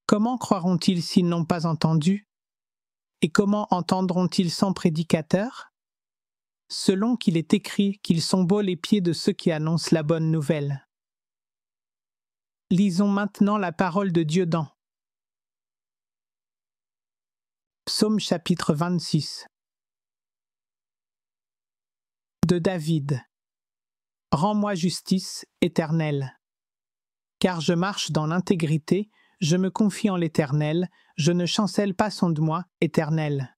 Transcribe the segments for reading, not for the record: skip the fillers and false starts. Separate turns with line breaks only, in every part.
Comment croiront-ils s'ils n'ont pas entendu? Et comment entendront-ils sans prédicateur? Selon qu'il est écrit qu'ils sont beaux les pieds de ceux qui annoncent la bonne nouvelle. Lisons maintenant la parole de Dieu dans Psaume chapitre 26. De David. Rends-moi justice, Éternel. Car je marche dans l'intégrité, je me confie en l'Éternel, je ne chancelle pas sonde-moi, Éternel.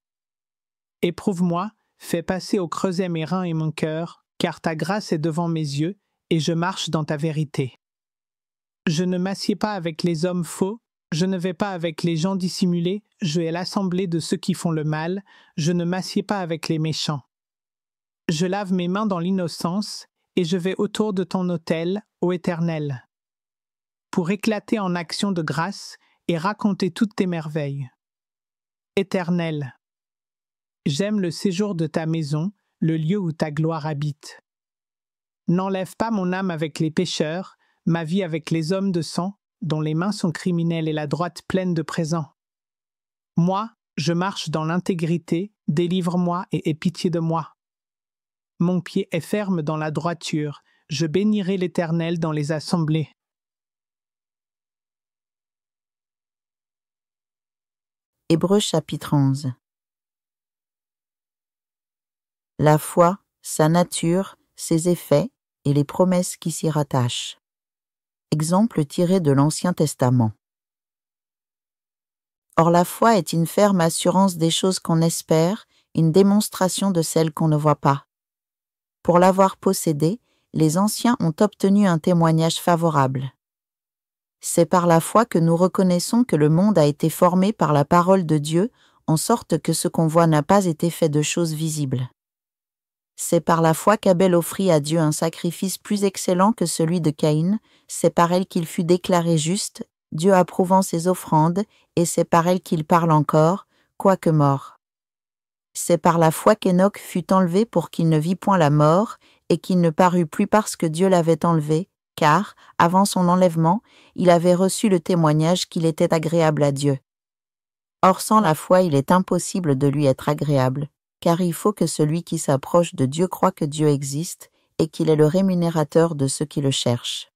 Éprouve-moi, fais passer au creuset mes reins et mon cœur, car ta grâce est devant mes yeux, et je marche dans ta vérité. Je ne m'assieds pas avec les hommes faux, je ne vais pas avec les gens dissimulés, je hais l'assemblée de ceux qui font le mal, je ne m'assieds pas avec les méchants. Je lave mes mains dans l'innocence, et je vais autour de ton autel, ô Éternel, pour éclater en actions de grâce et raconter toutes tes merveilles. Éternel, j'aime le séjour de ta maison, le lieu où ta gloire habite. N'enlève pas mon âme avec les pécheurs, ma vie avec les hommes de sang, dont les mains sont criminelles et la droite pleine de présents. Moi, je marche dans l'intégrité, délivre-moi et aie pitié de moi. Mon pied est ferme dans la droiture, je bénirai l'Éternel dans les assemblées.
Hébreux chapitre 11. La foi, sa nature, ses effets et les promesses qui s'y rattachent. Exemple tiré de l'Ancien Testament. Or la foi est une ferme assurance des choses qu'on espère, une démonstration de celles qu'on ne voit pas. Pour l'avoir possédée, les anciens ont obtenu un témoignage favorable. C'est par la foi que nous reconnaissons que le monde a été formé par la parole de Dieu, en sorte que ce qu'on voit n'a pas été fait de choses visibles. C'est par la foi qu'Abel offrit à Dieu un sacrifice plus excellent que celui de Caïn, c'est par elle qu'il fut déclaré juste, Dieu approuvant ses offrandes, et c'est par elle qu'il parle encore, quoique mort. C'est par la foi qu'Enoch fut enlevé pour qu'il ne vît point la mort, et qu'il ne parut plus parce que Dieu l'avait enlevé, car, avant son enlèvement, il avait reçu le témoignage qu'il était agréable à Dieu. Or sans la foi, il est impossible de lui être agréable, car il faut que celui qui s'approche de Dieu croie que Dieu existe et qu'il est le rémunérateur de ceux qui le cherchent.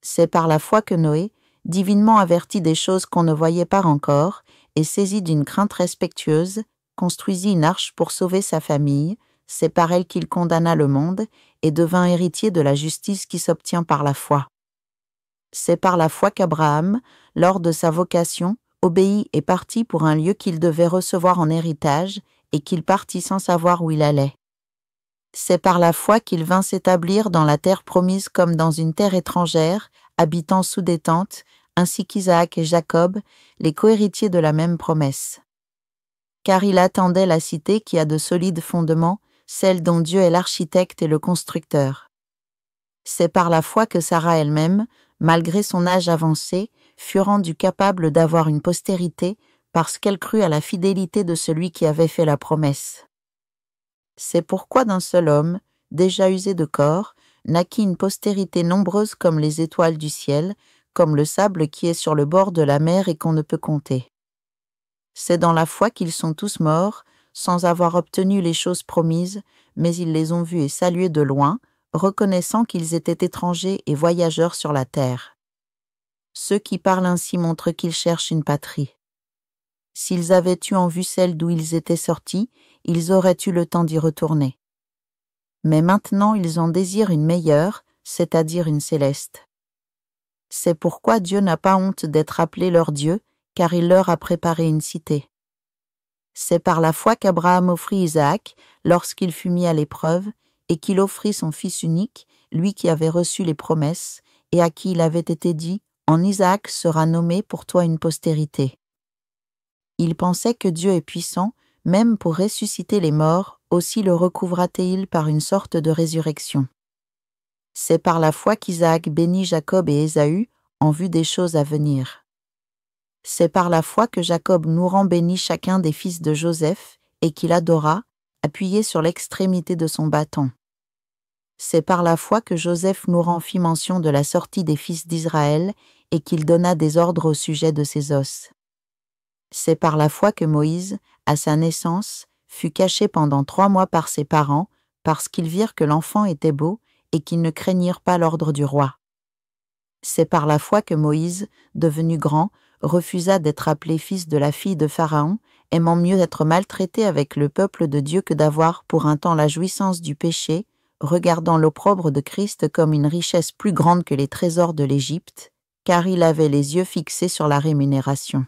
C'est par la foi que Noé, divinement averti des choses qu'on ne voyait pas encore, et saisi d'une crainte respectueuse, construisit une arche pour sauver sa famille, c'est par elle qu'il condamna le monde et devint héritier de la justice qui s'obtient par la foi. C'est par la foi qu'Abraham, lors de sa vocation, obéit et partit pour un lieu qu'il devait recevoir en héritage et qu'il partit sans savoir où il allait. C'est par la foi qu'il vint s'établir dans la terre promise comme dans une terre étrangère, habitant sous des tentes, ainsi qu'Isaac et Jacob, les cohéritiers de la même promesse. Car il attendait la cité qui a de solides fondements, celle dont Dieu est l'architecte et le constructeur. C'est par la foi que Sarah elle-même, malgré son âge avancé, fut rendue capable d'avoir une postérité parce qu'elle crut à la fidélité de celui qui avait fait la promesse. C'est pourquoi d'un seul homme, déjà usé de corps, naquit une postérité nombreuse comme les étoiles du ciel, comme le sable qui est sur le bord de la mer et qu'on ne peut compter. C'est dans la foi qu'ils sont tous morts, sans avoir obtenu les choses promises, mais ils les ont vus et salués de loin, reconnaissant qu'ils étaient étrangers et voyageurs sur la terre. Ceux qui parlent ainsi montrent qu'ils cherchent une patrie. S'ils avaient eu en vue celle d'où ils étaient sortis, ils auraient eu le temps d'y retourner. Mais maintenant ils en désirent une meilleure, c'est-à-dire une céleste. C'est pourquoi Dieu n'a pas honte d'être appelé leur Dieu, car il leur a préparé une cité. C'est par la foi qu'Abraham offrit Isaac lorsqu'il fut mis à l'épreuve, et qu'il offrit son fils unique, lui qui avait reçu les promesses, et à qui il avait été dit « En Isaac sera nommé pour toi une postérité ». Il pensait que Dieu est puissant, même pour ressusciter les morts, aussi le recouvra-t-il par une sorte de résurrection. C'est par la foi qu'Isaac bénit Jacob et Ésaü en vue des choses à venir. C'est par la foi que Jacob mourant bénit chacun des fils de Joseph et qu'il adora, appuyé sur l'extrémité de son bâton. C'est par la foi que Joseph mourant fit mention de la sortie des fils d'Israël et qu'il donna des ordres au sujet de ses os. C'est par la foi que Moïse, à sa naissance, fut caché pendant 3 mois par ses parents, parce qu'ils virent que l'enfant était beau et qu'ils ne craignirent pas l'ordre du roi. C'est par la foi que Moïse, devenu grand, refusa d'être appelé fils de la fille de Pharaon, aimant mieux être maltraité avec le peuple de Dieu que d'avoir pour un temps la jouissance du péché, regardant l'opprobre de Christ comme une richesse plus grande que les trésors de l'Égypte, car il avait les yeux fixés sur la rémunération.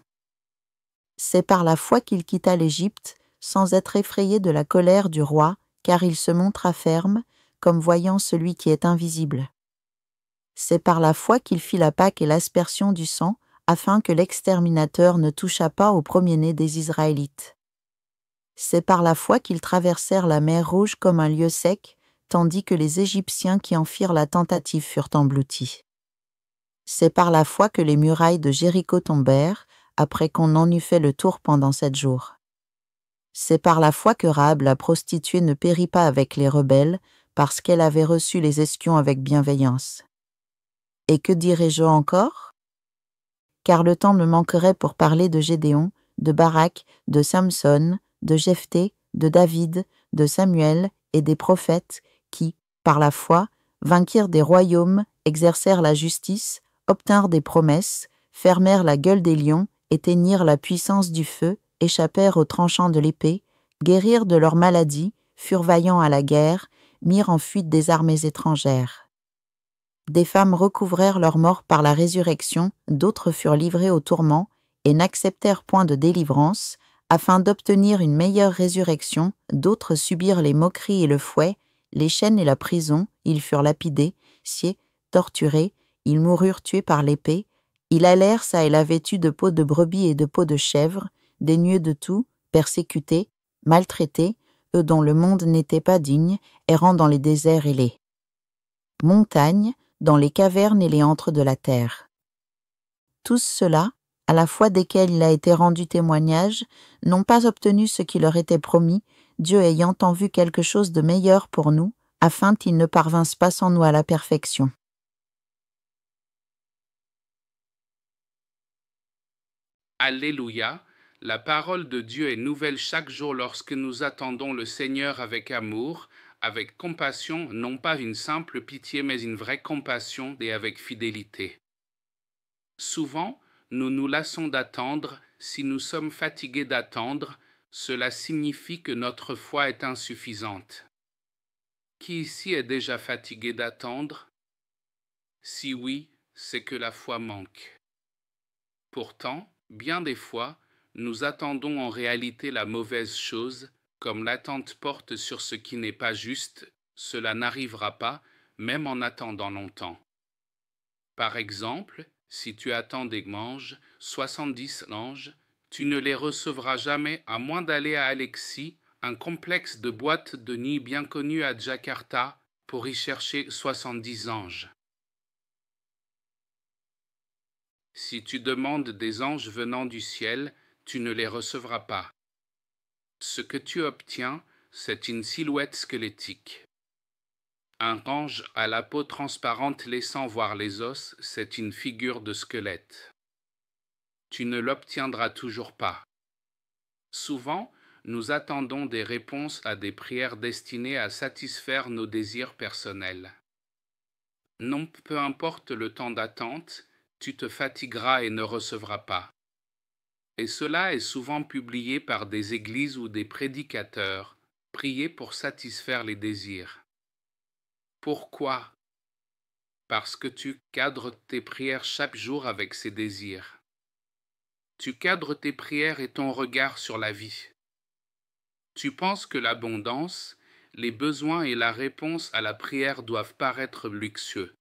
C'est par la foi qu'il quitta l'Égypte, sans être effrayé de la colère du roi, car il se montra ferme, comme voyant celui qui est invisible. C'est par la foi qu'il fit la Pâque et l'aspersion du sang, afin que l'exterminateur ne touchât pas au premier-né des Israélites. C'est par la foi qu'ils traversèrent la mer Rouge comme un lieu sec, tandis que les Égyptiens qui en firent la tentative furent engloutis. C'est par la foi que les murailles de Jéricho tombèrent, après qu'on en eut fait le tour pendant 7 jours. C'est par la foi que Rahab la prostituée ne périt pas avec les rebelles, parce qu'elle avait reçu les espions avec bienveillance. Et que dirai-je encore? Car le temps me manquerait pour parler de Gédéon, de Barak, de Samson, de Jephthé, de David, de Samuel et des prophètes qui, par la foi, vainquirent des royaumes, exercèrent la justice, obtinrent des promesses, fermèrent la gueule des lions, éteignirent la puissance du feu, échappèrent aux tranchants de l'épée, guérirent de leurs maladies, furent vaillants à la guerre, mirent en fuite des armées étrangères. Des femmes recouvrèrent leur mort par la résurrection, d'autres furent livrées au tourment et n'acceptèrent point de délivrance, afin d'obtenir une meilleure résurrection, d'autres subirent les moqueries et le fouet, les chaînes et la prison, ils furent lapidés, sciés, torturés, ils moururent tués par l'épée, ils allèrent çà et là vêtus de peau de brebis et de peau de chèvre, dénués de tout, persécutés, maltraités, eux dont le monde n'était pas digne, errant dans les déserts et les montagnes, dans les cavernes et les antres de la terre. Tous ceux-là, à la foi desquels il a été rendu témoignage, n'ont pas obtenu ce qui leur était promis, Dieu ayant en vue quelque chose de meilleur pour nous, afin qu'ils ne parvinssent pas sans nous à la perfection.
Alléluia, la parole de Dieu est nouvelle chaque jour lorsque nous attendons le Seigneur avec amour, avec compassion, non pas une simple pitié, mais une vraie compassion et avec fidélité. Souvent, nous nous lassons d'attendre. Si nous sommes fatigués d'attendre, cela signifie que notre foi est insuffisante. Qui ici est déjà fatigué d'attendre? Si oui, c'est que la foi manque. Pourtant, bien des fois, nous attendons en réalité la mauvaise chose, comme l'attente porte sur ce qui n'est pas juste, cela n'arrivera pas, même en attendant longtemps. Par exemple, si tu attends des anges, 70 anges, tu ne les recevras jamais à moins d'aller à Alexis, un complexe de boîtes de nuit bien connu à Jakarta, pour y chercher 70 anges. Si tu demandes des anges venant du ciel, tu ne les recevras pas. Ce que tu obtiens, c'est une silhouette squelettique. Un ange à la peau transparente laissant voir les os, c'est une figure de squelette. Tu ne l'obtiendras toujours pas. Souvent, nous attendons des réponses à des prières destinées à satisfaire nos désirs personnels. Non, peu importe le temps d'attente, tu te fatigueras et ne recevras pas. Et cela est souvent publié par des églises ou des prédicateurs, prier pour satisfaire les désirs. Pourquoi? Parce que tu cadres tes prières chaque jour avec ces désirs. Tu cadres tes prières et ton regard sur la vie. Tu penses que l'abondance, les besoins et la réponse à la prière doivent paraître luxueux.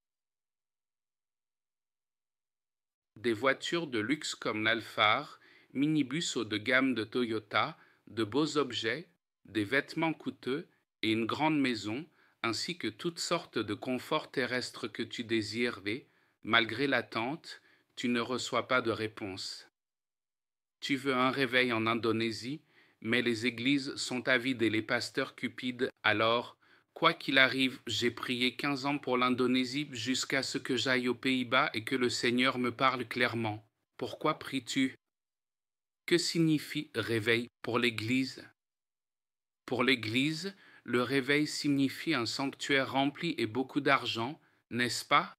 Des voitures de luxe comme l'Alphard, minibus haut de gamme de Toyota, de beaux objets, des vêtements coûteux et une grande maison, ainsi que toutes sortes de conforts terrestres que tu désires et, malgré l'attente, tu ne reçois pas de réponse. Tu veux un réveil en Indonésie, mais les églises sont avides et les pasteurs cupides, alors Quoi qu'il arrive, j'ai prié 15 ans pour l'Indonésie jusqu'à ce que j'aille aux Pays-Bas et que le Seigneur me parle clairement. Pourquoi pries-tu? Que signifie réveil pour l'Église? Pour l'Église, le réveil signifie un sanctuaire rempli et beaucoup d'argent, n'est-ce pas?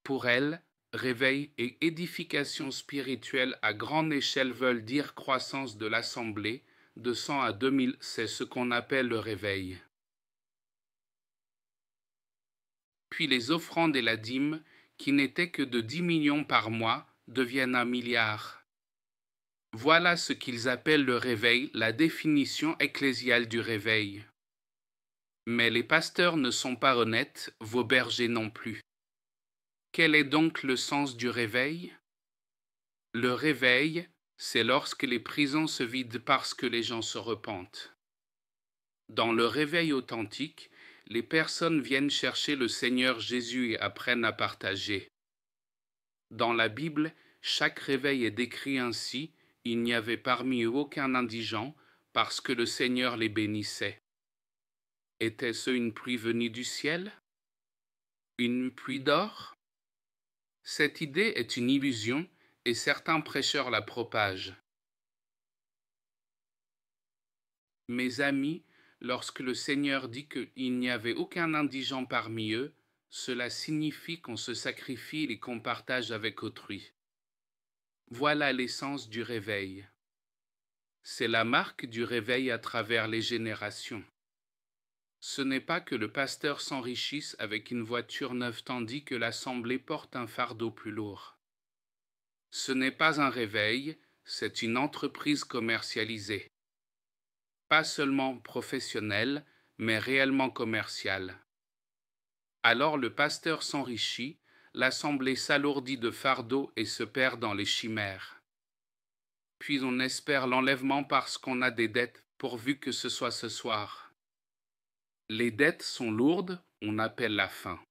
Pour elle, réveil et édification spirituelle à grande échelle veulent dire croissance de l'Assemblée, de 100 à 2000, c'est ce qu'on appelle le réveil. Puis les offrandes et la dîme, qui n'étaient que de 10 millions par mois, deviennent 1 milliard. Voilà ce qu'ils appellent le réveil, la définition ecclésiale du réveil. Mais les pasteurs ne sont pas honnêtes, vos bergers non plus. Quel est donc le sens du réveil? Le réveil, c'est lorsque les prisons se vident parce que les gens se repentent. Dans le réveil authentique, les personnes viennent chercher le Seigneur Jésus et apprennent à partager. Dans la Bible, chaque réveil est décrit ainsi, il n'y avait parmi eux aucun indigent, parce que le Seigneur les bénissait. Était-ce une pluie venue du ciel? Une pluie d'or? Cette idée est une illusion et certains prêcheurs la propagent. Mes amis, lorsque le Seigneur dit qu'il n'y avait aucun indigent parmi eux, cela signifie qu'on se sacrifie et qu'on partage avec autrui. Voilà l'essence du réveil. C'est la marque du réveil à travers les générations. Ce n'est pas que le pasteur s'enrichisse avec une voiture neuve tandis que l'assemblée porte un fardeau plus lourd. Ce n'est pas un réveil, c'est une entreprise commercialisée. Pas seulement professionnelle, mais réellement commerciale. Alors le pasteur s'enrichit, l'assemblée s'alourdit de fardeaux et se perd dans les chimères. Puis on espère l'enlèvement parce qu'on a des dettes, pourvu que ce soit ce soir. Les dettes sont lourdes, on appelle la faim.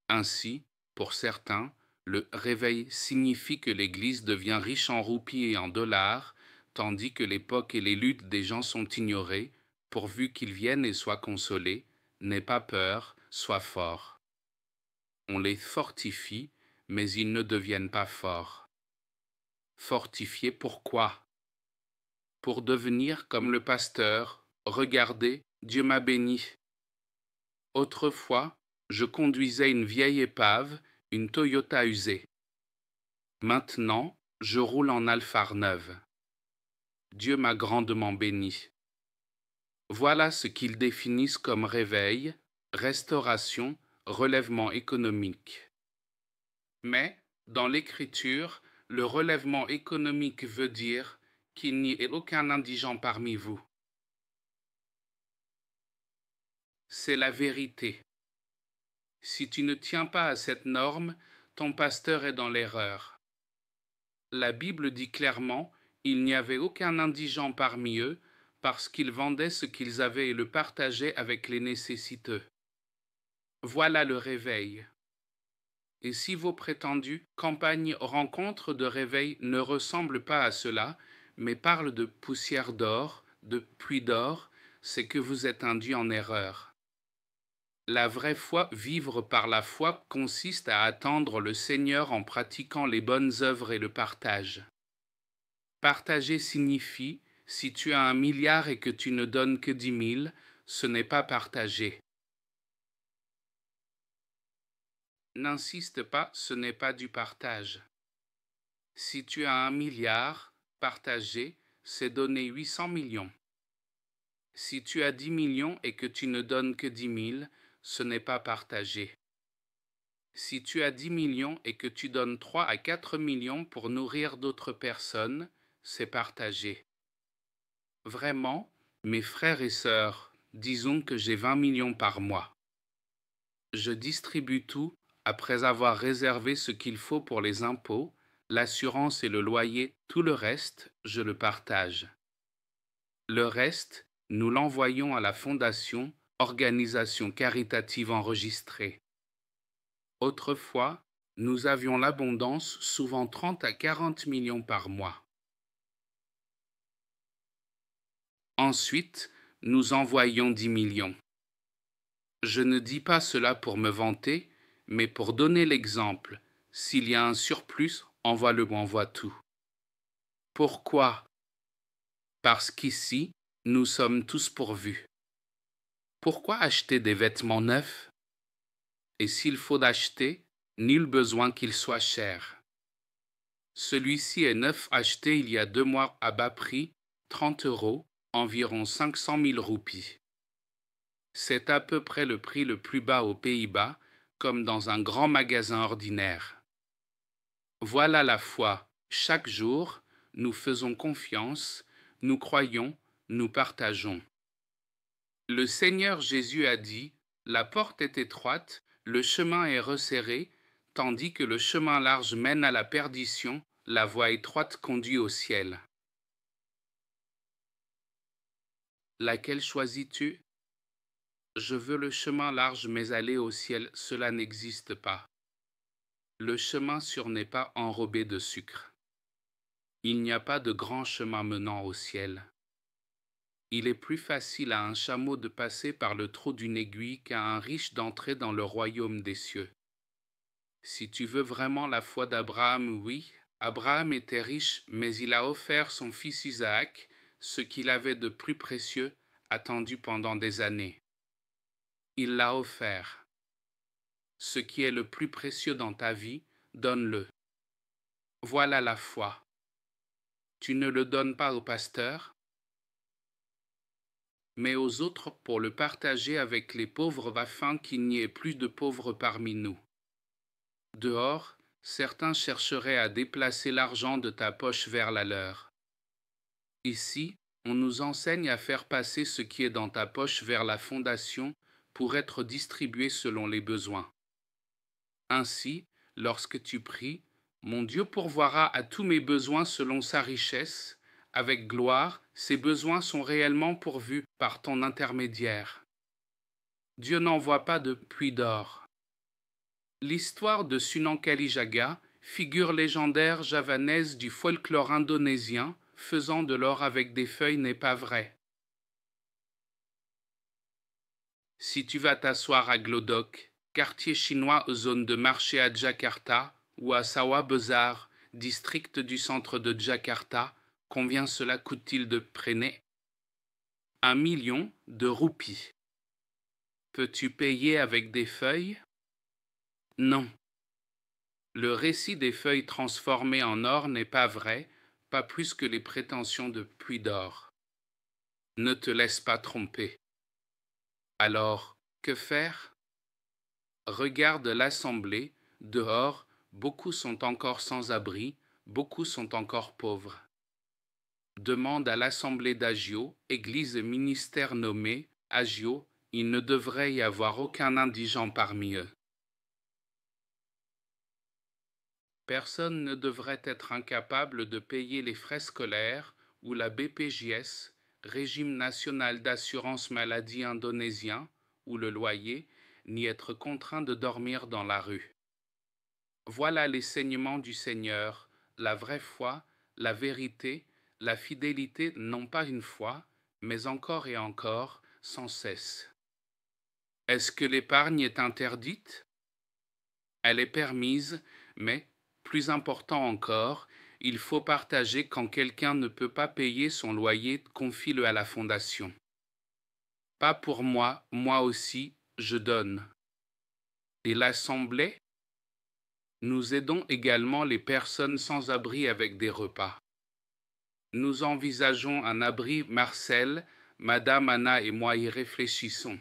Ainsi, pour certains, le réveil signifie que l'Église devient riche en roupies et en dollars, tandis que l'époque et les luttes des gens sont ignorées, pourvu qu'ils viennent et soient consolés, n'aient pas peur, soient forts. On les fortifie, mais ils ne deviennent pas forts. Fortifiés pourquoi? Pour devenir comme le pasteur, regardez, Dieu m'a béni. Autrefois, je conduisais une vieille épave, une Toyota usée. Maintenant, je roule en Alphard neuve. Dieu m'a grandement béni. Voilà ce qu'ils définissent comme réveil, restauration, relèvement économique. Mais, dans l'Écriture, le relèvement économique veut dire qu'il n'y ait aucun indigent parmi vous. C'est la vérité. Si tu ne tiens pas à cette norme, ton pasteur est dans l'erreur. La Bible dit clairement, il n'y avait aucun indigent parmi eux, parce qu'ils vendaient ce qu'ils avaient et le partageaient avec les nécessiteux. Voilà le réveil. Et si vos prétendues campagnes rencontres de réveil ne ressemblent pas à cela, mais parlent de poussière d'or, de pluie d'or, c'est que vous êtes induits en erreur. La vraie foi, vivre par la foi, consiste à attendre le Seigneur en pratiquant les bonnes œuvres et le partage. Partager signifie, si tu as 1 milliard et que tu ne donnes que 10 000, ce n'est pas partager. N'insiste pas, ce n'est pas du partage. Si tu as 1 milliard, partager, c'est donner 800 millions. Si tu as 10 millions et que tu ne donnes que 10 000, ce n'est pas partager. Si tu as 10 millions et que tu donnes 3 à 4 millions pour nourrir d'autres personnes, c'est partager. Vraiment, mes frères et sœurs, disons que j'ai 20 millions par mois. Je distribue tout après avoir réservé ce qu'il faut pour les impôts, l'assurance et le loyer, tout le reste, je le partage. Le reste, nous l'envoyons à la fondation, organisation caritative enregistrée. Autrefois, nous avions l'abondance, souvent 30 à 40 millions par mois. Ensuite, nous envoyons 10 millions. Je ne dis pas cela pour me vanter, mais pour donner l'exemple. S'il y a un surplus, envoie tout. Pourquoi? Parce qu'ici, nous sommes tous pourvus. Pourquoi acheter des vêtements neufs? Et s'il faut d'acheter, nul besoin qu'il soit cher. Celui-ci est neuf, acheté il y a 2 mois à bas prix, 30 €, environ 500 000 roupies. C'est à peu près le prix le plus bas aux Pays-Bas, comme dans un grand magasin ordinaire. Voilà la foi. Chaque jour, nous faisons confiance, nous croyons, nous partageons. Le Seigneur Jésus a dit, « La porte est étroite, le chemin est resserré, tandis que le chemin large mène à la perdition, la voie étroite conduit au ciel. » Laquelle choisis-tu? Je veux le chemin large, mais aller au ciel, cela n'existe pas. Le chemin sûr n'est pas enrobé de sucre. Il n'y a pas de grand chemin menant au ciel. Il est plus facile à un chameau de passer par le trou d'une aiguille qu'à un riche d'entrer dans le royaume des cieux. Si tu veux vraiment la foi d'Abraham, oui, Abraham était riche, mais il a offert son fils Isaac, ce qu'il avait de plus précieux, attendu pendant des années. Il l'a offert. Ce qui est le plus précieux dans ta vie, donne-le. Voilà la foi. Tu ne le donnes pas au pasteur, mais aux autres pour le partager avec les pauvres afin qu'il n'y ait plus de pauvres parmi nous. Dehors, certains chercheraient à déplacer l'argent de ta poche vers la leur. Ici, on nous enseigne à faire passer ce qui est dans ta poche vers la fondation pour être distribué selon les besoins. Ainsi, lorsque tu pries, mon Dieu pourvoira à tous mes besoins selon sa richesse. Avec gloire, ces besoins sont réellement pourvus par ton intermédiaire. Dieu n'envoie pas de puits d'or. L'histoire de Sunan Kalijaga, figure légendaire javanaise du folklore indonésien, faisant de l'or avec des feuilles n'est pas vrai. Si tu vas t'asseoir à Glodok, quartier chinois zone de marché à Jakarta, ou à Sawah Besar, district du centre de Jakarta, combien cela coûte-t-il de prêner? 1 million de roupies. Peux-tu payer avec des feuilles? Non. Le récit des feuilles transformées en or n'est pas vrai, pas plus que les prétentions de puits d'or. Ne te laisse pas tromper. Alors, que faire? Regarde l'assemblée, dehors, beaucoup sont encore sans abri, beaucoup sont encore pauvres. Demande à l'assemblée d'Agio, église et ministère nommé, Agio, il ne devrait y avoir aucun indigent parmi eux. Personne ne devrait être incapable de payer les frais scolaires ou la BPJS, Régime national d'assurance maladie indonésien, ou le loyer, ni être contraint de dormir dans la rue. Voilà les saignements du Seigneur, la vraie foi, la vérité, la fidélité, non pas une fois, mais encore et encore, sans cesse. Est-ce que l'épargne est interdite? Elle est permise, mais, plus important encore, il faut partager quand quelqu'un ne peut pas payer son loyer, confie-le à la fondation. Pas pour moi, moi aussi, je donne. Et l'assemblée? Nous aidons également les personnes sans abri avec des repas. Nous envisageons un abri Marcel, Madame Anna et moi y réfléchissons.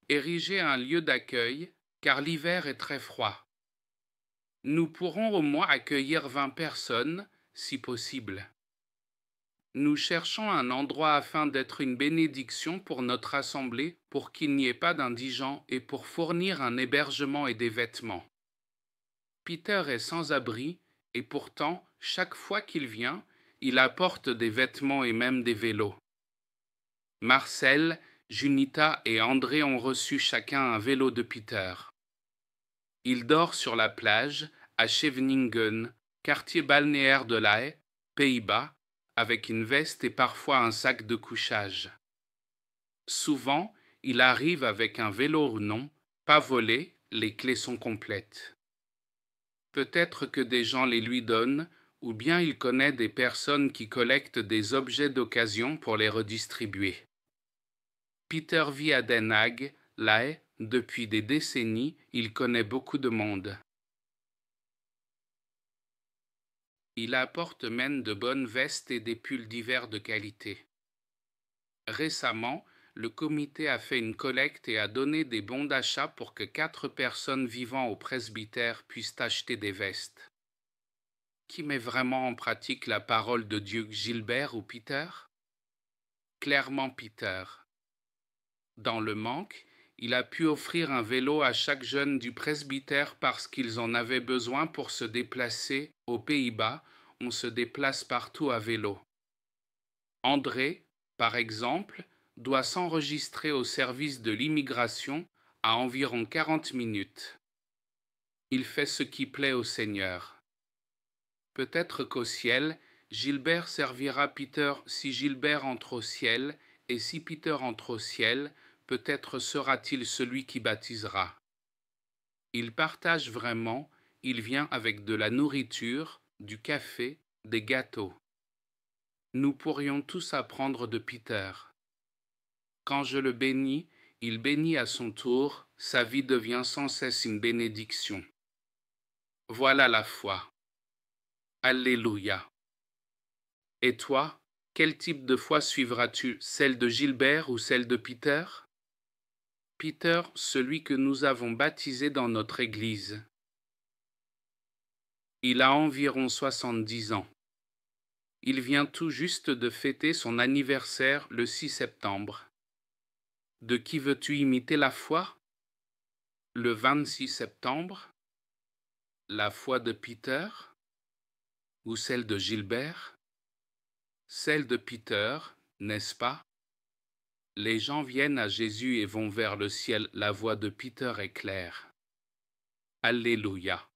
Ériger un lieu d'accueil, car l'hiver est très froid. Nous pourrons au moins accueillir 20 personnes, si possible. Nous cherchons un endroit afin d'être une bénédiction pour notre assemblée, pour qu'il n'y ait pas d'indigents et pour fournir un hébergement et des vêtements. Peter est sans abri, et pourtant, chaque fois qu'il vient, il apporte des vêtements et même des vélos. Marcel, Junita et André ont reçu chacun un vélo de Peter. Il dort sur la plage, à Scheveningen, quartier balnéaire de La Haye, Pays-Bas, avec une veste et parfois un sac de couchage. Souvent, il arrive avec un vélo ou non, pas volé, les clés sont complètes. Peut-être que des gens les lui donnent, ou bien il connaît des personnes qui collectent des objets d'occasion pour les redistribuer. Peter vit à Den Haag, La Haye, depuis des décennies, il connaît beaucoup de monde. Il apporte même de bonnes vestes et des pulls d'hiver de qualité. Récemment, le comité a fait une collecte et a donné des bons d'achat pour que 4 personnes vivant au presbytère puissent acheter des vestes. Qui met vraiment en pratique la parole de Dieu, Gilbert ou Peter? Clairement Peter. Dans le manque, il a pu offrir un vélo à chaque jeune du presbytère parce qu'ils en avaient besoin pour se déplacer. Aux Pays-Bas, on se déplace partout à vélo. André, par exemple, doit s'enregistrer au service de l'immigration à environ 40 minutes. Il fait ce qui plaît au Seigneur. Peut-être qu'au ciel, Gilbert servira Peter si Gilbert entre au ciel, et si Peter entre au ciel, peut-être sera-t-il celui qui baptisera. Il partage vraiment, il vient avec de la nourriture, du café, des gâteaux. Nous pourrions tous apprendre de Peter. Quand je le bénis, il bénit à son tour, sa vie devient sans cesse une bénédiction. Voilà la foi. Alléluia. Et toi, quel type de foi suivras-tu, celle de Gilbert ou celle de Peter? Peter, celui que nous avons baptisé dans notre Église. Il a environ 70 ans. Il vient tout juste de fêter son anniversaire le 6 septembre. De qui veux-tu imiter la foi? Le 26 septembre? La foi de Peter? Ou celle de Gilbert? Celle de Peter, n'est-ce pas? Les gens viennent à Jésus et vont vers le ciel, la voix de Peter est claire. Alléluia.